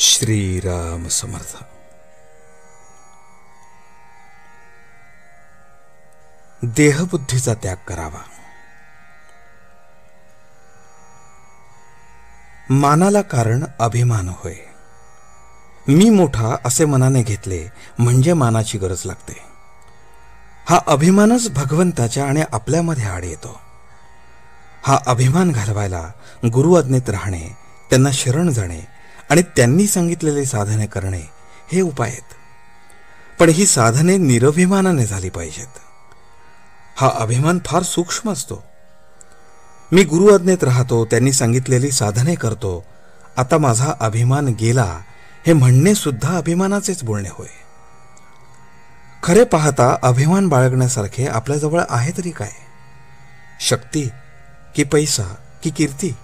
श्रीराम समर्थ. देहबुद्धीचा त्याग करावा. मानाला कारण अभिमान होय. मी मोठा असे मनाने घेतले म्हणजे मानाची गरज लागते. हा अभिमानच भगवंताच्या आणि आपल्यामध्ये आड येतो. हा अभिमान घालवायला गुरु आज्ञेत राहणे, त्यांना शरण जाणे आणि त्यांनी सांगितलेले साधने करणे हे उपाय आहेत. पण ही साधने निरभिमानाने झाली पाहिजेत. हा अभिमान फार सूक्ष्म असतो. मी गुरु आज्ञेत राहतो, त्यांनी सांगितलेली साधने करतो, आता माझा अभिमान गेला, हे म्हणणे सुद्धा अभिमानाचेच बोलणे होय. खरे पाहता अभिमान बाळगण्यासारखे आपल्याजवळ आहे तरी काय? शक्ती की पैसा की कीर्ती?